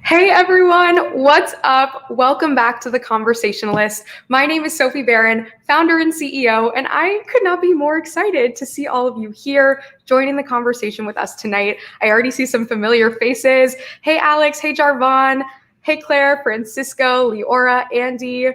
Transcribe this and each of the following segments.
Hey everyone, what's up? Welcome back to the Conversationalist. My name is Sophie Barron, founder and CEO, and I could not be more excited to see all of you here joining the conversation with us tonight. I already see some familiar faces. Hey Alex, hey Jarvon, hey Claire, Francisco, Leora, Andy.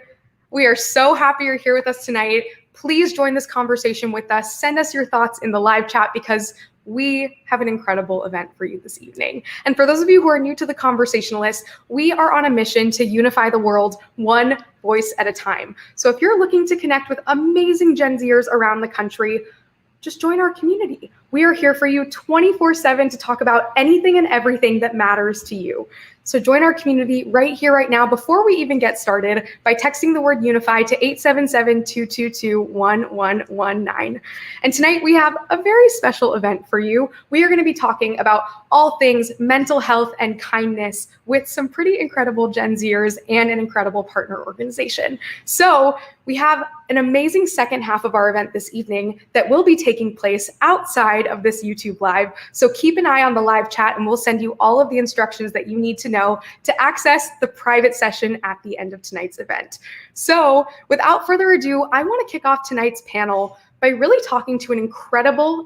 We are so happy you're here with us tonight. Please join this conversation with us. Send us your thoughts in the live chat because we have an incredible event for you this evening. And for those of you who are new to the Conversationalist, we are on a mission to unify the world one voice at a time. So if you're looking to connect with amazing Gen Zers around the country, just join our community. We are here for you 24/7 to talk about anything and everything that matters to you. So join our community right here, right now, before we even get started by texting the word Unify to 877-222-1119. And tonight we have a very special event for you. We are going to be talking about all things mental health and kindness with some pretty incredible Gen Zers and an incredible partner organization. So we have an amazing second half of our event this evening that will be taking place outside of this YouTube Live. So keep an eye on the live chat and we'll send you all of the instructions that you need to know to access the private session at the end of tonight's event. So without further ado, I want to kick off tonight's panel by really talking to an incredible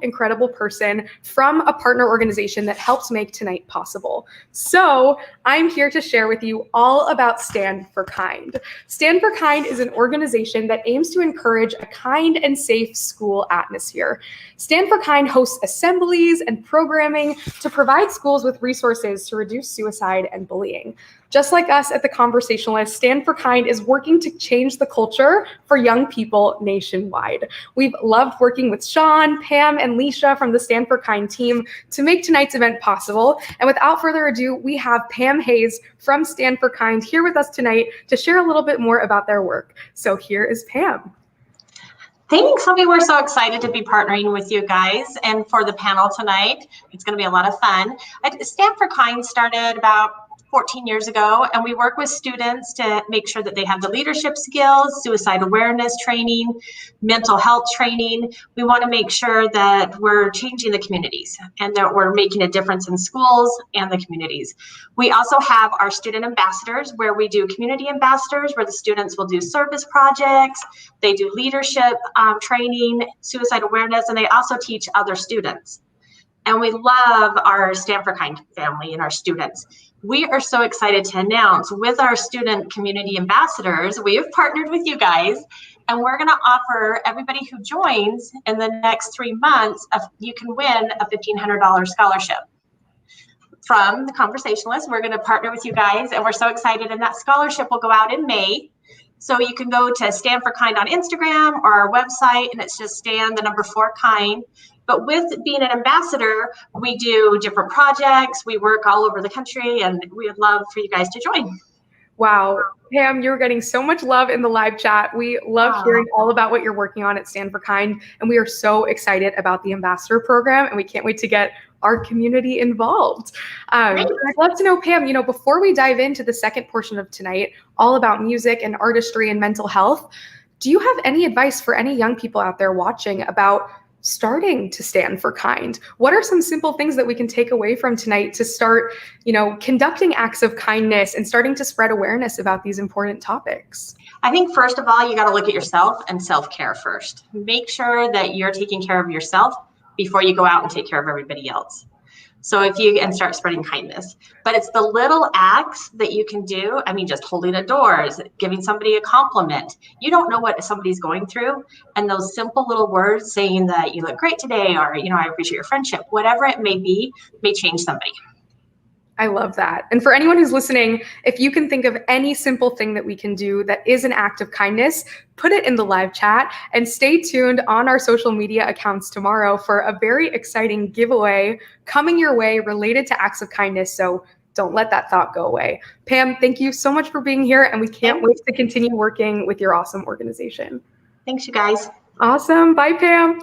person from a partner organization that helps make tonight possible. So I'm here to share with you all about Stand for Kind. Stand for Kind is an organization that aims to encourage a kind and safe school atmosphere. Stand for Kind hosts assemblies and programming to provide schools with resources to reduce suicide and bullying. Just like us at the Conversationalist, Stand for Kind is working to change the culture for young people nationwide. We've loved working with Sean, Pam, and Leisha from the Stand for Kind team to make tonight's event possible. And without further ado, we have Pam Hayes from Stand for Kind here with us tonight to share a little bit more about their work. So here is Pam. Thanks, Sophie. We're so excited to be partnering with you guys and for the panel tonight. It's going to be a lot of fun. Stand for Kind started about 14 years ago, and we work with students to make sure that they have the leadership skills, suicide awareness training, mental health training. We want to make sure that we're changing the communities and that we're making a difference in schools and the communities. We also have our student ambassadors, where we do community ambassadors, where the students will do service projects, they do leadership training, suicide awareness, and they also teach other students. And we love our Stand for Kind family and our students. We are so excited to announce with our student community ambassadors, we have partnered with you guys, and we're going to offer everybody who joins in the next 3 months, you can win a $1,500 scholarship. From the Conversationalist, we're going to partner with you guys, and we're so excited, and that scholarship will go out in May. So you can go to Stand for Kind on Instagram or our website, and it's just Stand, the number 4 Kind. But with being an ambassador, we do different projects. We work all over the country, and we would love for you guys to join. Wow. Pam, you're getting so much love in the live chat. We love hearing all about what you're working on at Stand for Kind, and we are so excited about the ambassador program, and we can't wait to get our community involved. I'd love to know, Pam, before we dive into the second portion of tonight, all about music and artistry and mental health, do you have any advice for any young people out there watching about starting to stand for kind? What are some simple things that we can take away from tonight to start, conducting acts of kindness and starting to spread awareness about these important topics? I think first of all, you got to look at yourself and self-care first. Make sure that you're taking care of yourself before you go out and take care of everybody else. So and start spreading kindness. But it's the little acts that you can do. I mean, just holding a door, giving somebody a compliment. You don't know what somebody's going through. And those simple little words saying that you look great today, or, I appreciate your friendship, whatever it may be, may change somebody. I love that. And for anyone who's listening, if you can think of any simple thing that we can do that is an act of kindness, put it in the live chat and stay tuned on our social media accounts tomorrow for a very exciting giveaway coming your way related to acts of kindness. So don't let that thought go away. Pam, thank you so much for being here, and we can't wait to continue working with your awesome organization. Thanks, you guys. Awesome. Bye, Pam.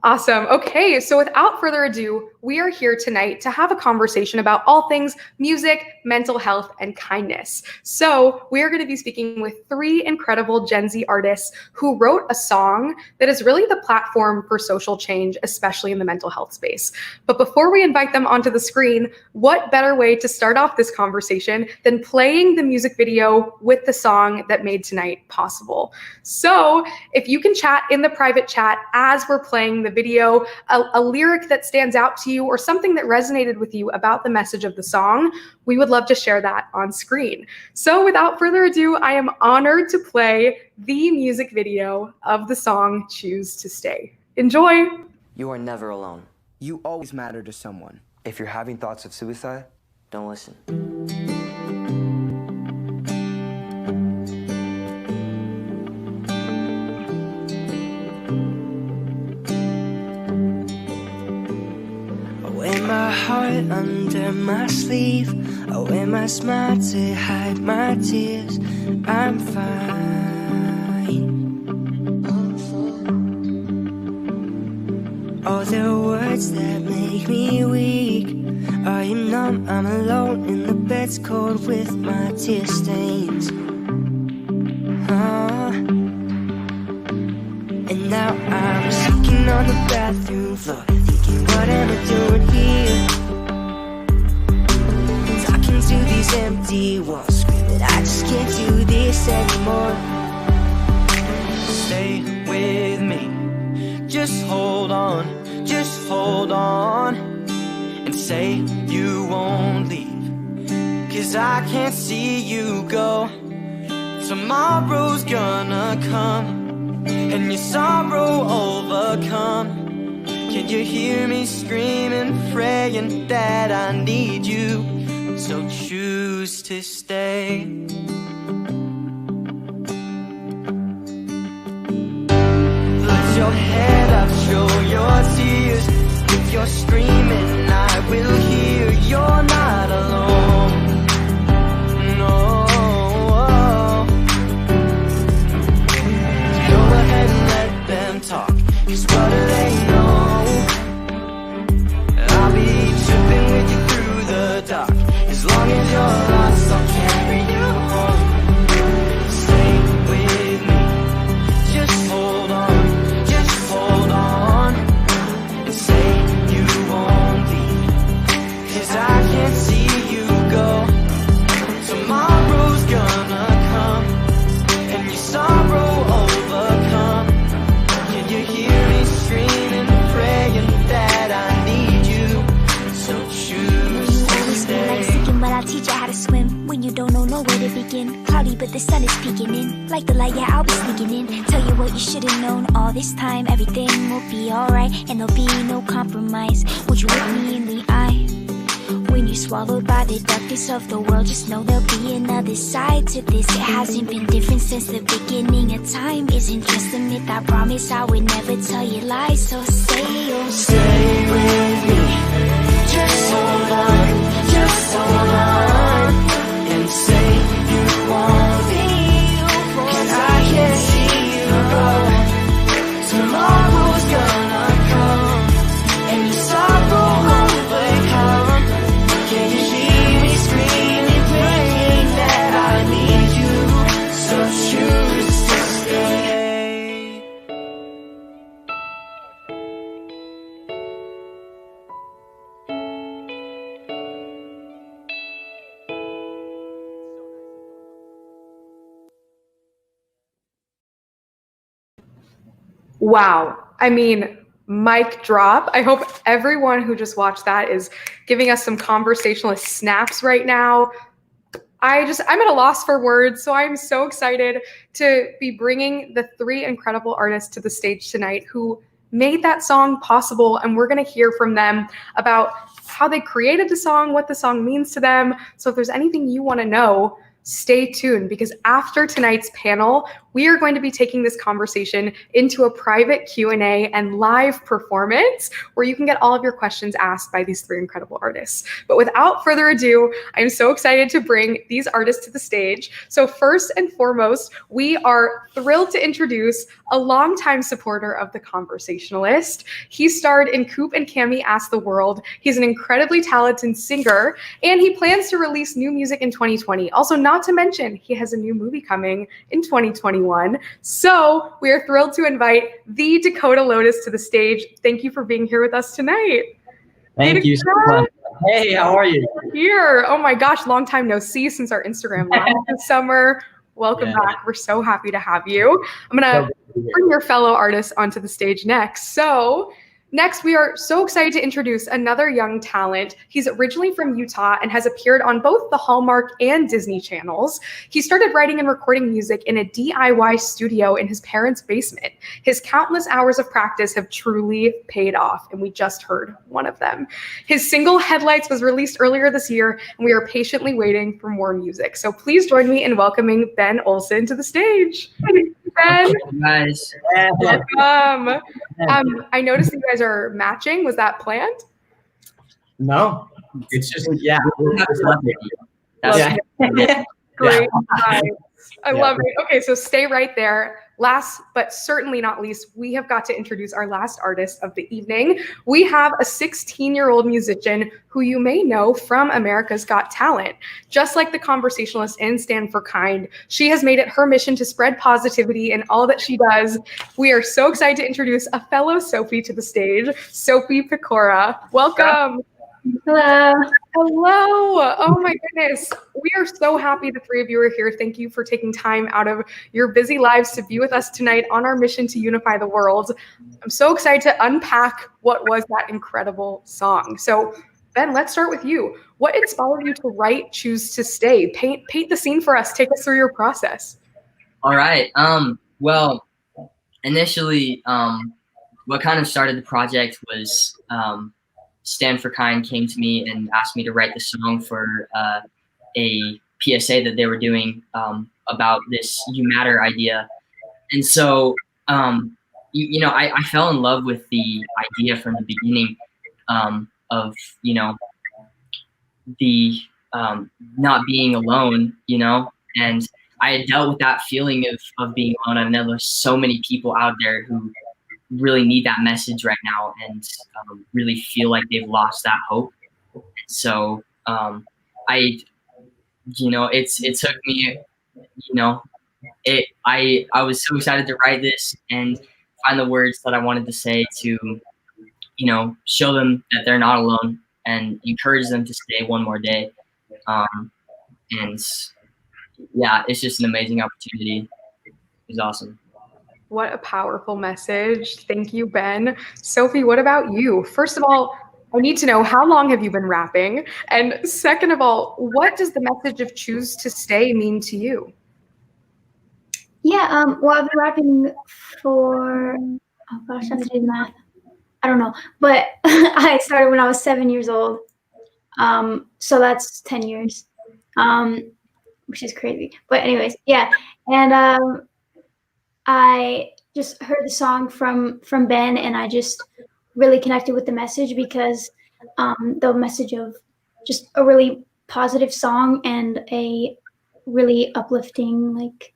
Awesome. Okay, so without further ado, we are here tonight to have a conversation about all things music, mental health, and kindness. So we are going to be speaking with 3 incredible Gen Z artists who wrote a song that is really the platform for social change, especially in the mental health space. But before we invite them onto the screen, what better way to start off this conversation than playing the music video with the song that made tonight possible? So if you can chat in the private chat as we're playing the video, a lyric that stands out to you or something that resonated with you about the message of the song, we would love to share that on screen. So without further ado, I am honored to play the music video of the song Choose to Stay. Enjoy. You are never alone. You always matter to someone. If you're having thoughts of suicide, don't listen. I wear my heart under my sleeve. I wear my smile to hide my tears. I'm fine. All the words that make me weak. Are you numb? I'm alone in the bed's cold with my tear stains. And now I'm sinking on the bathroom floor, thinking, what am I doing here? Talking to these empty walls, screaming, I just can't do this anymore. Stay with me, just hold on, and say you won't leave, 'cause I can't see you go. Tomorrow's gonna come, and your sorrow overcome. Can you hear me screaming, praying that I need you? So choose to stay. Put your head up, show your tears. If you're screaming, I will hear. You're not alone. No. Go ahead and let them talk, 'cause what do they know? I'll be tripping with you through the dark. As long as you're lost, I'll carry you home. Stay with me, just hold on, and say you won't leave, 'cause I can't see you go. Tomorrow's gonna come, and your sorrow overcome. Can you hear me screaming, praying that I need you? So choose to stay. But I'll teach you how to swim when you don't know nowhere to begin. Cloudy, but the sun is peeking in. Like the light, yeah, I'll be sneaking in. Tell you what you should have known all this time. Everything will be alright, and there'll be no compromise. Would you look me in the eye? When you're swallowed by the darkness of the world, just know there'll be another side to this. It hasn't been different since the beginning of time. Isn't just a myth, I promise I would never tell you lies. So say you'll stay with me. Just hold on, and say you won't leave, 'cause I can't see you go. Tomorrow's gonna come, and your sorrow overcome. Can you hear me screaming, praying that I need you? So choose to stay. Wow. I mean, mic drop. I hope everyone who just watched that is giving us some conversationalist snaps right now. I'm at a loss for words, so I'm so excited to be bringing the 3 incredible artists to the stage tonight who made that song possible, and we're going to hear from them about how they created the song, what the song means to them. So if there's anything you want to know, stay tuned, because after tonight's panel, we are going to be taking this conversation into a private Q&A and live performance where you can get all of your questions asked by these three incredible artists. But without further ado, I'm so excited to bring these artists to the stage. So first and foremost, we are thrilled to introduce a longtime supporter of The Conversationalist. He starred in Coop and Cami Ask the World. He's an incredibly talented singer, and he plans to release new music in 2020. Also, not to mention, he has a new movie coming in 2021. So we are thrilled to invite the Dakota Lotus to the stage. Thank you for being here with us tonight. Thank you so much. Hey, how are you? Here. Oh my gosh, long time no see since our Instagram live this summer. Welcome back. We're so happy to have you. I'm going to bring your fellow artists onto the stage next. So next, we are so excited to introduce another young talent. He's originally from Utah and has appeared on both the Hallmark and Disney channels. He started writing and recording music in a DIY studio in his parents' basement. His countless hours of practice have truly paid off, and we just heard one of them. His single Headlights was released earlier this year, and we are patiently waiting for more music. So please join me in welcoming Ben Olsen to the stage. Ben. Nice. Welcome. I noticed you guys are matching. Was that planned? No, it's just, yeah. Great. I love it. Okay, so stay right there. Last but certainly not least, we have got to introduce our last artist of the evening. We have a 16-year-old musician who you may know from America's Got Talent. Just like The Conversationalist and Stand for Kind, she has made it her mission to spread positivity in all that she does. We are so excited to introduce a fellow Sophie to the stage, Sophie Pecora. Welcome. Hello. Hello. Oh my goodness. We are so happy the three of you are here. Thank you for taking time out of your busy lives to be with us tonight on our mission to unify the world. I'm so excited to unpack what was that incredible song. So Ben, let's start with you. What inspired you to write Choose to Stay? Paint the scene for us. Take us through your process. All right. Well, initially, what kind of started the project was Stand for Kind came to me and asked me to write the song for a PSA that they were doing about this You Matter idea. And so, I fell in love with the idea from the beginning of, the not being alone, and I had dealt with that feeling of being alone. I know there's so many people out there who really need that message right now and really feel like they've lost that hope. So it took me, I was so excited to write this and find the words that I wanted to say to, show them that they're not alone and encourage them to stay one more day. And yeah, it's just an amazing opportunity. It was awesome. What a powerful message. Thank you, Ben. Sophie, what about you? First of all, I need to know, how long have you been rapping? And second of all, what does the message of Choose to Stay mean to you? Yeah, well, I've been rapping for, oh gosh, I have to do the math. I don't know, but I started when I was 7 years old. So that's 10 years, which is crazy. But anyways, yeah. And I just heard the song from Ben, and I just really connected with the message because the message of just a really positive song and a really uplifting, like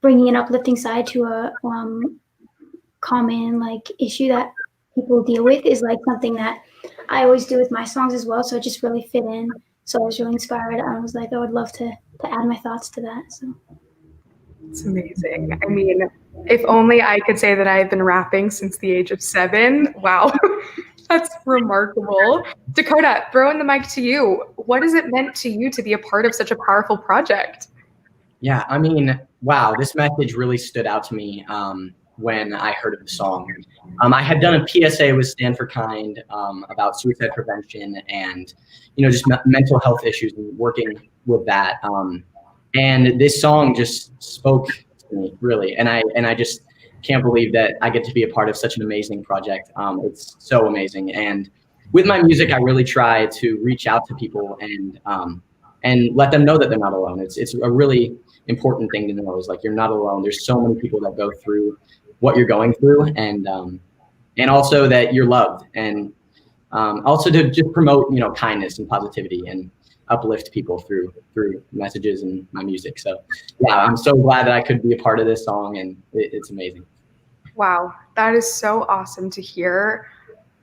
bringing an uplifting side to a common issue that people deal with is something that I always do with my songs as well. So it just really fit in. So I was really inspired. I was like, I would love to add my thoughts to that. So. It's amazing. I mean, if only I could say that I've been rapping since the age of 7. Wow, that's remarkable. Dakota, throwing the mic to you. What has it meant to you to be a part of such a powerful project? Yeah, I mean, wow, this message really stood out to me when I heard of the song. I had done a PSA with Stand for Kind about suicide prevention and, just mental health issues and working with that. And this song just spoke to me, really. And I just can't believe that I get to be a part of such an amazing project. It's so amazing. And with my music, I really try to reach out to people and and let them know that they're not alone. It's a really important thing to know, is like, you're not alone. There's so many people that go through what you're going through, and also that you're loved, and also to just promote, kindness and positivity and uplift people through messages and my music. So yeah, I'm so glad that I could be a part of this song, and it's amazing. Wow, that is so awesome to hear.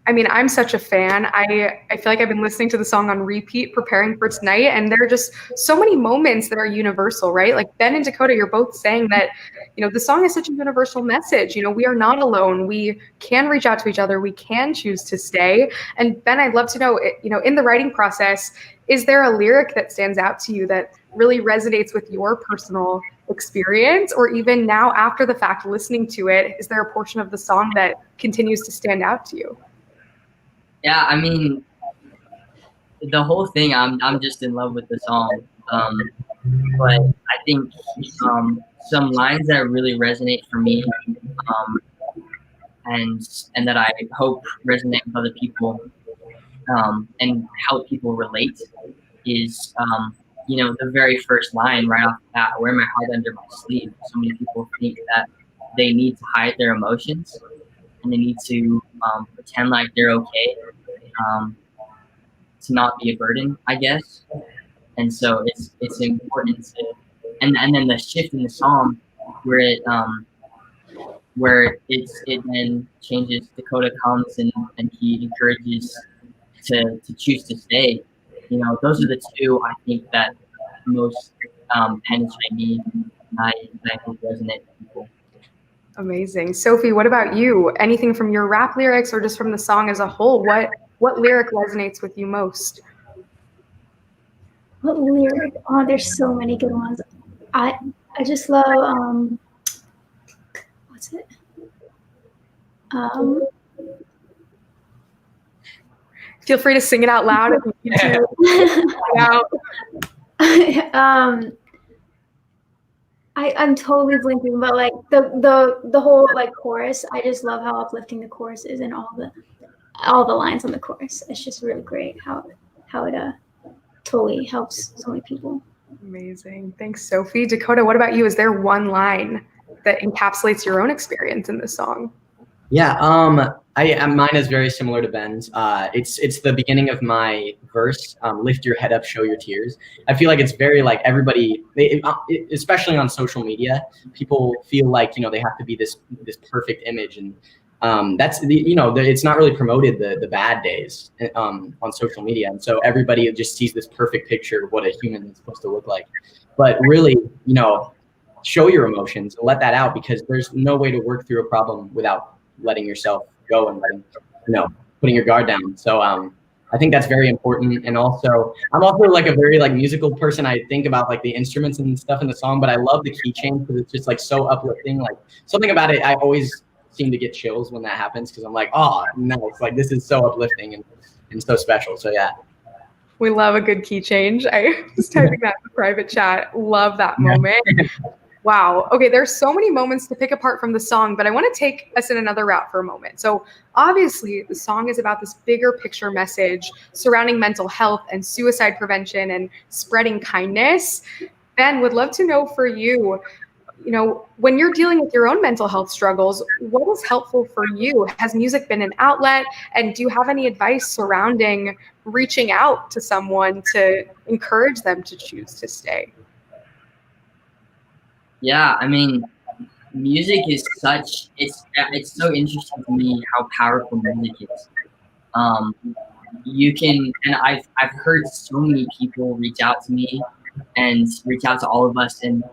I mean, I'm such a fan. I feel like I've been listening to the song on repeat preparing for tonight, and there are just so many moments that are universal, right? Like Ben and Dakota, you're both saying that, the song is such a universal message. We are not alone. We can reach out to each other. We can choose to stay. And Ben, I'd love to know, in the writing process, is there a lyric that stands out to you that really resonates with your personal experience, or even now after the fact, listening to it, is there a portion of the song that continues to stand out to you? Yeah, I mean, the whole thing, I'm just in love with the song. But I think some lines that really resonate for me, and that I hope resonate with other people, and help people relate, is the very first line right off the bat: "I wear my heart under my sleeve." So many people think that they need to hide their emotions, and they need to pretend like they're okay, to not be a burden, I guess. And so it's important to, and then the shift in the song where it then changes. Dakota comes and he encourages to choose to stay. Those are the two I think that most penetrate me, and I think resonate with people. Amazing. Sophie, what about you? Anything from your rap lyrics or just from the song as a whole? What lyric resonates with you most? What lyric? Oh, there's so many good ones. I just love what's it? Feel free to sing it out loud if you need to. I'm totally blinking, but like the whole like chorus, I just love how uplifting the chorus is, and all the lines on the chorus. It's just really great how it totally helps so many people. Amazing. Thanks, Sophie. Dakota, what about you? Is there one line that encapsulates your own experience in this song? Yeah, mine is very similar to Ben's. It's the beginning of my verse. Lift your head up, show your tears. I feel like it's very like everybody, especially on social media, people feel like they have to be this perfect image, and that's it's not really promoted the bad days on social media, and so everybody just sees this perfect picture of what a human is supposed to look like. But really, show your emotions and let that out, because there's no way to work through a problem without letting yourself go and putting your guard down. So I think that's very important. And also, I'm also like a very like musical person. I think about like the instruments and stuff in the song, but I love the key change because it's just like so uplifting. Like something about it, I always seem to get chills when that happens, because I'm like, oh no, it's like this is so uplifting and so special. So yeah. We love a good key change. I was typing that in the private chat. Love that moment. Wow. Okay, there's so many moments to pick apart from the song, but I want to take us in another route for a moment. So obviously the song is about this bigger picture message surrounding mental health and suicide prevention and spreading kindness. Ben, would love to know for you, when you're dealing with your own mental health struggles, what is helpful for you? Has music been an outlet? And do you have any advice surrounding reaching out to someone to encourage them to choose to stay? Yeah, I mean, music is it's so interesting to me how powerful music is. You can, and I've heard so many people reach out to me and reach out to all of us and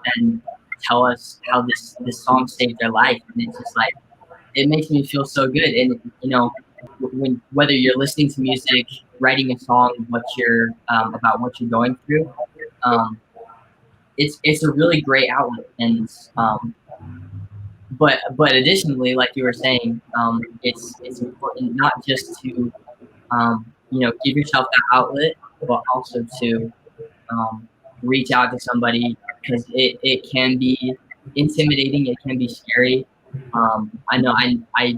tell us how this song saved their life, and it's just like, it makes me feel so good. And whether you're listening to music, writing a song, about what you're going through, it's a really great outlet. And but additionally, like you were saying, it's important not just to give yourself that outlet, but also to reach out to somebody, because it can be intimidating, it can be scary. I know I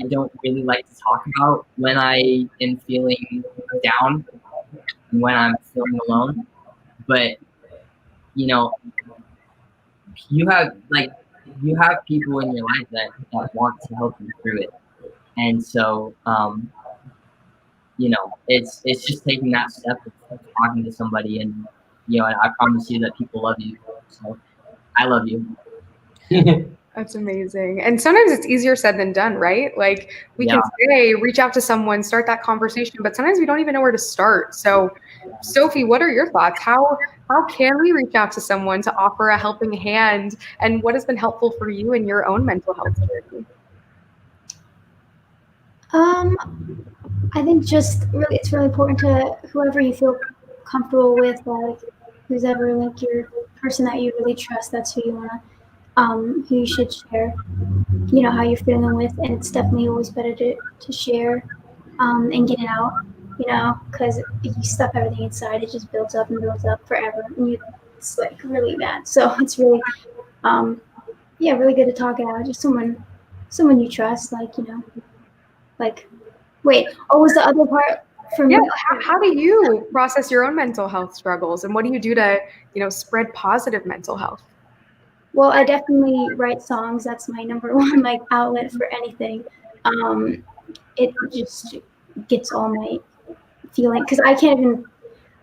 don't really like to talk about when I am feeling down and when I'm feeling alone, but you know, you have people in your life that want to help you through it, and so you know, it's just taking that step of talking to somebody, and you know, I promise you that people love you. So I love you. That's amazing. And sometimes it's easier said than done, right? Like we can say, reach out to someone, start that conversation, but sometimes we don't even know where to start. So Sophie, what are your thoughts? How can we reach out to someone to offer a helping hand? And what has been helpful for you in your own mental health journey? I think it's really important to whoever you feel comfortable with, like who's ever like your person that you really trust. That's who you wanna, who you should share, you know, how you're feeling with, and it's definitely always better to share, and get it out, you know, because if you stuff everything inside, it just builds up and builds up forever, and it's like really bad. So it's really, really good to talk it out. Just someone you trust, like, you know, like. Wait, what was the other part for me? How do you process your own mental health struggles, and what do you do to, you know, spread positive mental health? Well, I definitely write songs. That's my number one like outlet for anything. It just gets all my feeling, because I can't even,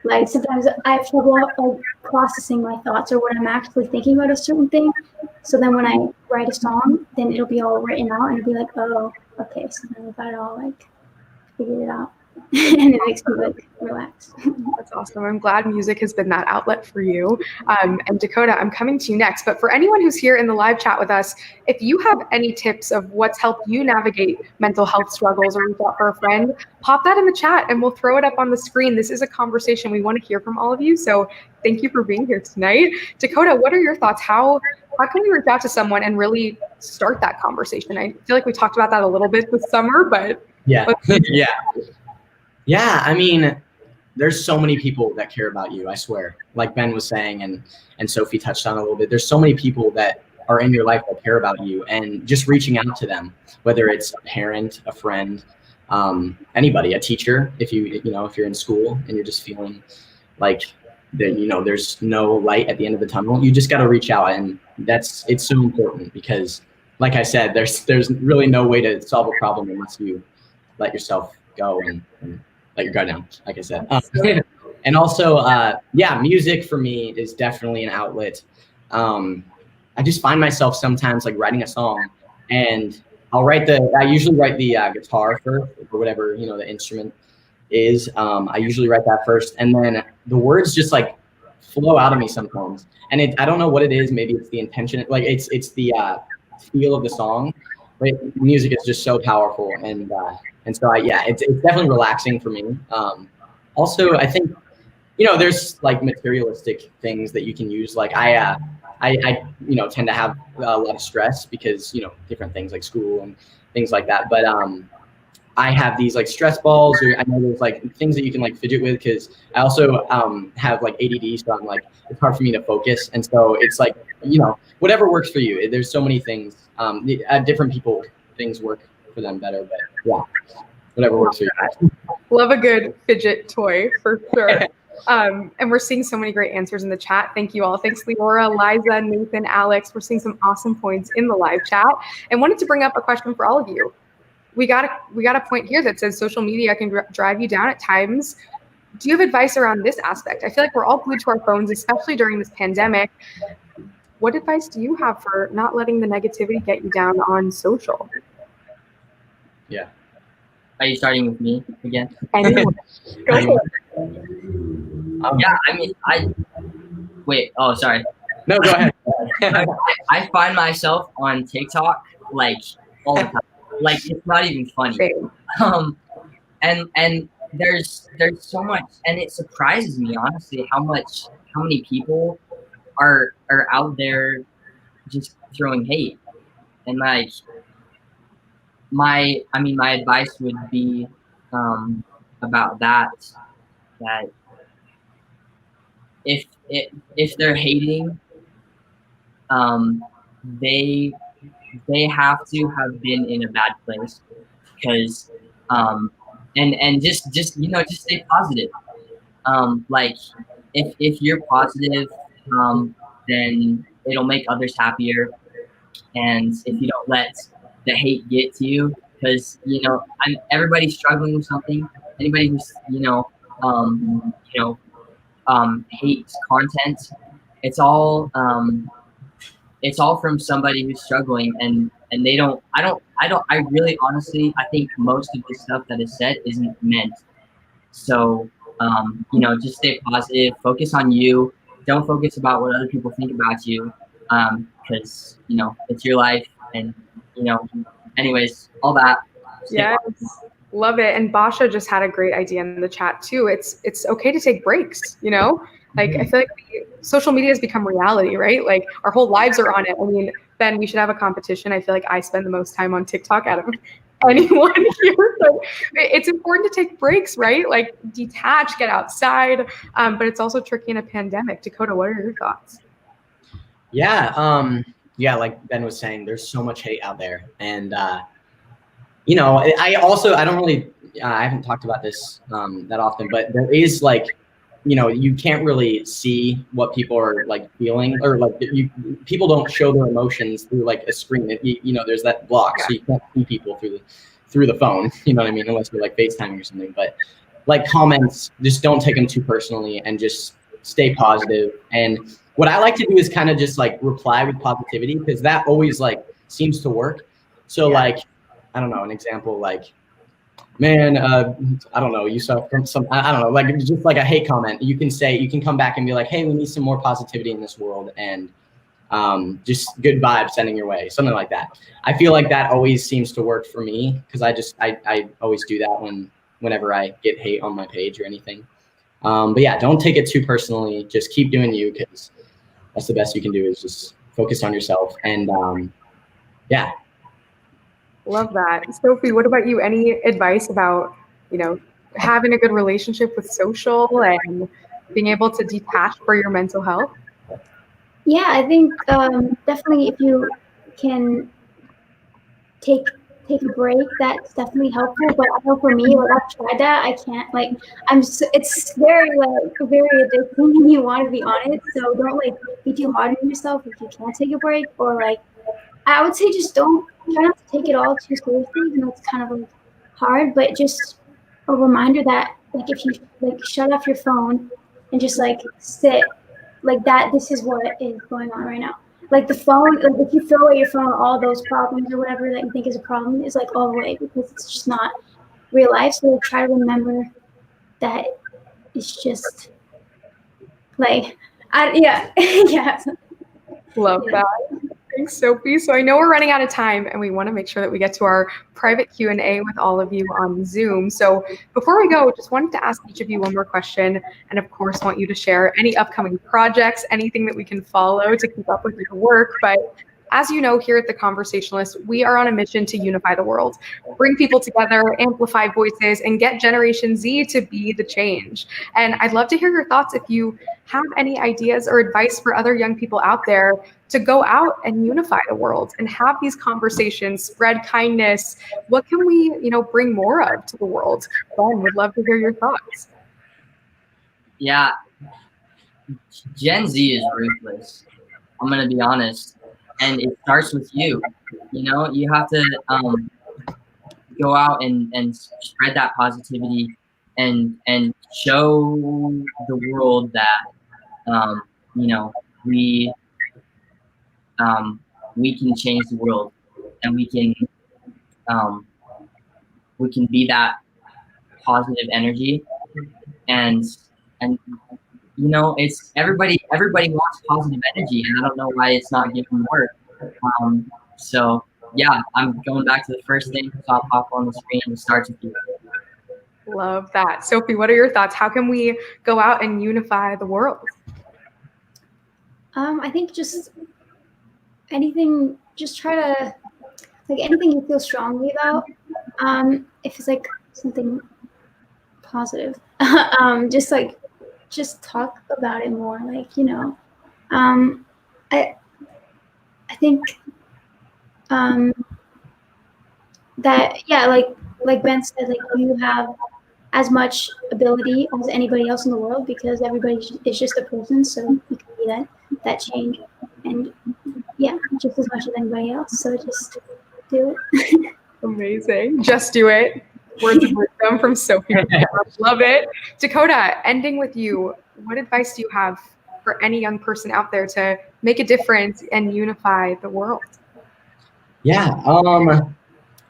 like, sometimes I have trouble like processing my thoughts or what I'm actually thinking about a certain thing. So then when I write a song, then it'll be all written out, and it'll be like, oh, okay, so then I got it all like figured it out. And it makes me like relax. That's awesome. I'm glad music has been that outlet for you. And Dakota, I'm coming to you next. But for anyone who's here in the live chat with us, if you have any tips of what's helped you navigate mental health struggles or reach out for a friend, pop that in the chat and we'll throw it up on the screen. This is a conversation. We want to hear from all of you. So thank you for being here tonight. Dakota, what are your thoughts? How can we reach out to someone and really start that conversation? I feel like we talked about that a little bit this summer, but yeah. I mean, there's so many people that care about you, I swear. Like Ben was saying, and Sophie touched on a little bit. There's so many people that are in your life that care about you, and just reaching out to them, whether it's a parent, a friend, anybody, a teacher. If you're in school and you're just feeling like that, you know, there's no light at the end of the tunnel, you just got to reach out, and it's so important, because, like I said, there's really no way to solve a problem unless you let yourself go and let your guard down, like I said. And also, music for me is definitely an outlet. I just find myself sometimes like writing a song, and I usually write the guitar first, or whatever, you know, the instrument is. I usually write that first, and then the words just like flow out of me sometimes. And I don't know what it is. Maybe it's the intention, like it's the feel of the song. But music is just so powerful, and so it's definitely relaxing for me. Also, I think, you know, there's like materialistic things that you can use. Like I you know, tend to have a lot of stress because, you know, different things like school and things like that. But I have these like stress balls, or I know there's like things that you can like fidget with, because I also have like ADD, so I'm like, it's hard for me to focus. And so it's like, you know, whatever works for you. There's so many things. Different people, things work for them better, but yeah, whatever works for you. Love a good fidget toy for sure. And we're seeing so many great answers in the chat. Thank you all. Thanks, Leora, Liza, Nathan, Alex. We're seeing some awesome points in the live chat, and wanted to bring up a question for all of you. We got a point here that says social media can drive you down at times. Do you have advice around this aspect? I feel like we're all glued to our phones, especially during this pandemic. What advice do you have for not letting the negativity get you down on social? Yeah. Are you starting with me again? Anyone. Go for it. Yeah, I mean, wait. Oh, sorry. No, go ahead. I find myself on TikTok like all the time. Like, it's not even funny. And there's so much, and it surprises me, honestly, how many people are out there just throwing hate. And like, my advice would be about that if they're hating, they have to have been in a bad place, because and just you know, just stay positive. Like, if you're positive, then it'll make others happier. And if you don't let the hate get to you, because everybody's struggling with something. Anybody who's hates content, it's all from somebody who's struggling, and they don't. I really honestly, I think most of the stuff that is said isn't meant. So just stay positive, focus on you, don't focus about what other people think about you, because it's your life, and anyways, all that. Yes, love it. And Basha just had a great idea in the chat too. It's okay to take breaks, Like I feel like social media has become reality, right? Like our whole lives are on it. I mean, Ben, we should have a competition. I feel like I spend the most time on TikTok out of anyone here. So it's important to take breaks, right? Like detach, get outside. But it's also tricky in a pandemic. Dakota, what are your thoughts? Yeah, like Ben was saying, there's so much hate out there, and I don't really, I haven't talked about this that often, but there is like, you can't really see what people are like feeling, or like people don't show their emotions through like a screen. There's that block, so you can't see people through the phone. You know what I mean? Unless you're like FaceTiming or something. But like comments, just don't take them too personally, and just stay positive. And what I like to do is kind of just like reply with positivity, because that always like seems to work. So like, I don't know, an example like, man, I don't know, you saw from some, I don't know, like just like a hate comment, you can come back and be like, hey, we need some more positivity in this world, and just good vibes sending your way, something like that. I feel like that always seems to work for me, because I always do that whenever I get hate on my page or anything. But yeah, don't take it too personally. Just keep doing you, because that's the best you can do, is just focus on yourself. And yeah. Love that. Sophie, what about you? Any advice about, having a good relationship with social and being able to detach for your mental health? Yeah, I think definitely if you can take a break, that's definitely helpful. But I know for me, like I've tried that, I can't, like it's very addicting, and you want to be on it. So don't like be too hard on yourself if you can't take a break, or like I would say just try not to take it all too seriously, even though it's kind of like hard, but just a reminder that like if you like shut off your phone and just like sit like that, this is what is going on right now. Like the phone, like if you throw away your phone, all those problems or whatever that you think is a problem is like all away, because it's just not real life. So try to remember that it's just like, yeah. Love that. Thanks, Sophie. So I know we're running out of time, and we want to make sure that we get to our private Q&A with all of you on Zoom. So before we go, just wanted to ask each of you one more question, and of course want you to share any upcoming projects, anything that we can follow to keep up with your work. But as you know, here at The Conversationalist, we are on a mission to unify the world, bring people together, amplify voices, and get Generation Z to be the change. And I'd love to hear your thoughts if you have any ideas or advice for other young people out there to go out and unify the world and have these conversations, spread kindness. What can we, bring more of to the world? Ben, would love to hear your thoughts. Yeah, Gen Z is ruthless. I'm gonna be honest, and it starts with you. You have to go out and spread that positivity and show the world that we can change the world, and we can be that positive energy, and it's everybody wants positive energy, and I don't know why it's not getting more. So yeah, I'm going back to the first thing I saw pop on the screen. It starts with you. Love that. Sophie, what are your thoughts? How can we go out and unify the world? I think just anything, just try to, like anything you feel strongly about, if it's like something positive, just talk about it more. Like, I think that, yeah, like Ben said, like you have as much ability as anybody else in the world, because everybody is just a person, so you can be that change, and yeah, just as much as anybody else. So just do it. Amazing. Just do it. Words of wisdom from Sophie. Love it. Dakota, ending with you, what advice do you have for any young person out there to make a difference and unify the world? Yeah,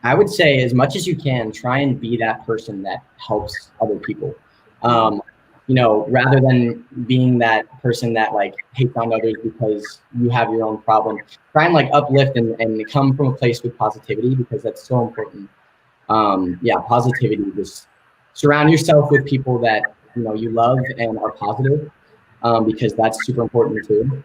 I would say as much as you can, try and be that person that helps other people. You know, rather than being that person that like hates on others because you have your own problem, try and like uplift and come from a place with positivity, because that's so important. Yeah, positivity, just surround yourself with people that, you know, you love and are positive, because that's super important too.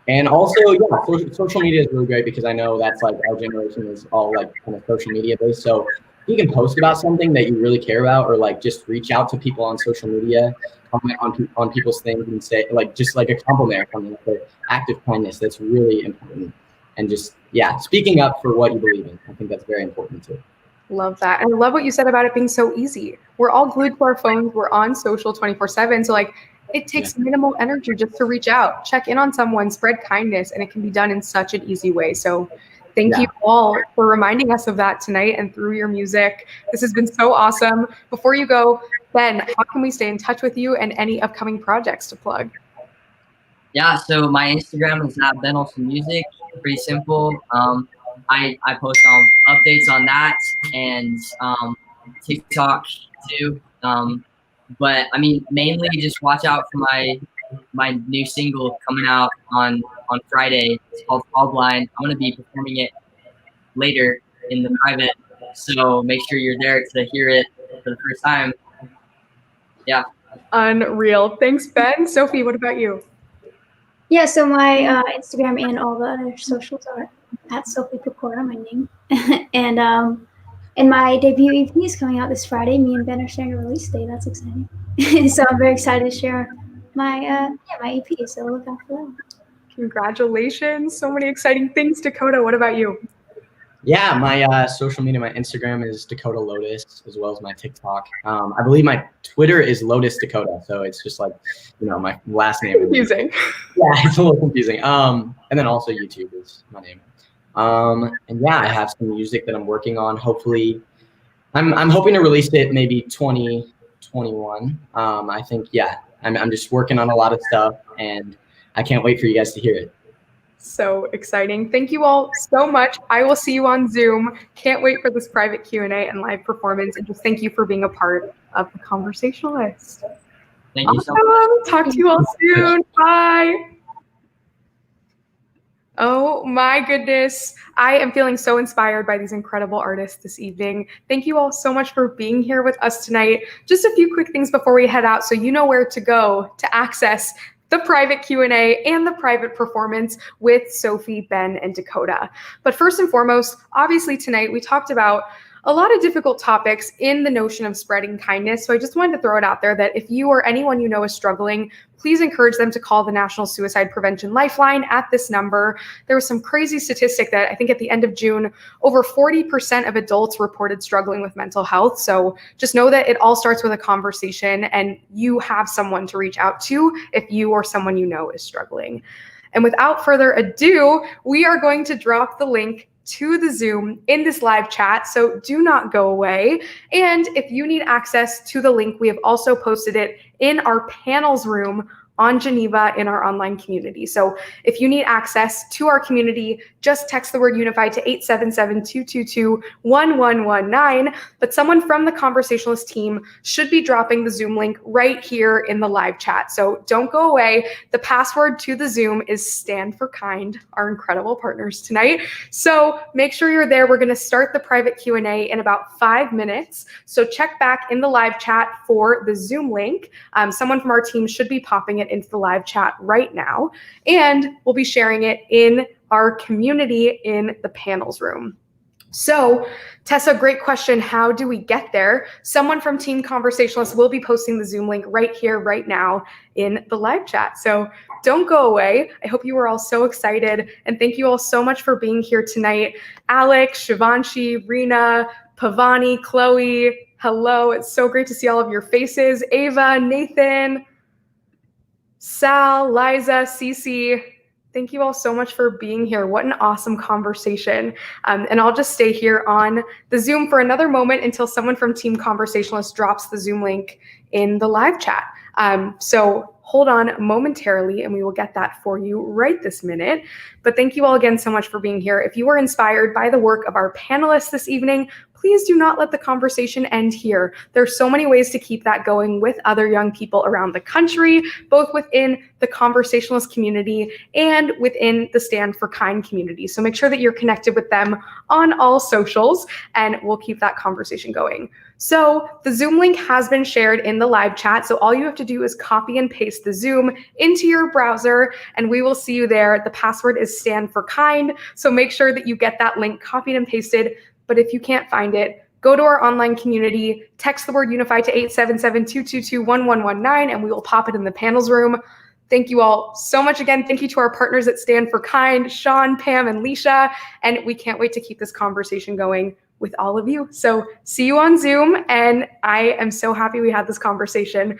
And also, yeah, social media is really great, because I know that's like our generation is all like kind of social media based. So you can post about something that you really care about, or like just reach out to people on social media, comment on people's things and say like just like a compliment or something, like an act of kindness. That's really important. And just, yeah, speaking up for what you believe in. I think that's very important too. Love that. And I love what you said about it being so easy. We're all glued to our phones. We're on social 24/7. So like, it takes minimal energy just to reach out, check in on someone, spread kindness, and it can be done in such an easy way. So thank you all for reminding us of that tonight and through your music. This has been so awesome. Before you go, Ben, how can we stay in touch with you and any upcoming projects to plug? Yeah, so my Instagram is at Ben Olsen Music. Pretty simple. I post on updates on that, and TikTok too. But I mean, mainly just watch out for my new single coming out on Friday. It's called Fall Blind. I'm gonna be performing it later in the private, so make sure you're there to hear it for the first time. Yeah. Unreal. Thanks, Ben. Sophie, what about you? Yeah, so my Instagram and all the other socials are at Sophie Pecora, my name. And my debut EP is coming out this Friday. Me and Ben are sharing a release date. That's exciting. So I'm very excited to share my EP. So look out for that. Congratulations. So many exciting things. Dakota, what about you? Yeah, my social media, my Instagram is Dakota Lotus, as well as my TikTok. I believe my Twitter is Lotus Dakota, so it's just like, you know, my last name. Confusing. Yeah, it's a little confusing. And then also YouTube is my name. And yeah, I have some music that I'm working on. Hopefully, I'm hoping to release it maybe 2021. I think, yeah, I'm just working on a lot of stuff, and I can't wait for you guys to hear it. So exciting. Thank you all so much. I will see you on Zoom. Can't wait for this private Q&A and live performance. And just thank you for being a part of the Conversationalist. Thank you so much. Talk to you all soon. Bye. Oh my goodness. I am feeling so inspired by these incredible artists this evening. Thank you all so much for being here with us tonight. Just a few quick things before we head out, so you know where to go to access the private Q&A and the private performance with Sophie, Ben, and Dakota. But first and foremost, obviously tonight we talked about a lot of difficult topics in the notion of spreading kindness. So I just wanted to throw it out there that if you or anyone you know is struggling, please encourage them to call the National Suicide Prevention Lifeline at this number. There was some crazy statistic that I think at the end of June, over 40% of adults reported struggling with mental health. So just know that it all starts with a conversation, and you have someone to reach out to if you or someone you know is struggling. And without further ado, we are going to drop the link to the Zoom in this live chat, so do not go away. And if you need access to the link, we have also posted it in our panels room on Geneva in our online community. So if you need access to our community, just text the word Unify to 877-222-1119. But someone from the Conversationalist team should be dropping the Zoom link right here in the live chat. So don't go away. The password to the Zoom is Stand for Kind, our incredible partners tonight. So make sure you're there. We're going to start the private Q&A in about 5 minutes. So check back in the live chat for the Zoom link. Someone from our team should be popping it into the live chat right now, and we'll be sharing it in our community in the panels room. So Tessa, great question. How do we get there? Someone from Team Conversationalist will be posting the Zoom link right here, right now in the live chat. So don't go away. I hope you were all so excited, and thank you all so much for being here tonight. Alex, Shivanshi, Rena, Pavani, Chloe, Hello, it's so great to see all of your faces. Ava, Nathan, Sal, Liza, Cece, thank you all so much for being here. What an awesome conversation. And I'll just stay here on the Zoom for another moment until someone from Team Conversationalist drops the Zoom link in the live chat. So hold on momentarily and we will get that for you right this minute. But thank you all again so much for being here. If you were inspired by the work of our panelists this evening, please do not let the conversation end here. There's so many ways to keep that going with other young people around the country, both within the conversationalist community and within the Stand for Kind community. So make sure that you're connected with them on all socials and we'll keep that conversation going. So the Zoom link has been shared in the live chat. So all you have to do is copy and paste the Zoom into your browser and we will see you there. The password is Stand for Kind. So make sure that you get that link copied and pasted. But if you can't find it, go to our online community, text the word Unify to 877-222-1119 and we will pop it in the panels room. Thank you all so much again. Thank you to our partners at Stand for Kind, Sean, Pam, and Leisha. And we can't wait to keep this conversation going with all of you. So see you on Zoom. And I am so happy we had this conversation.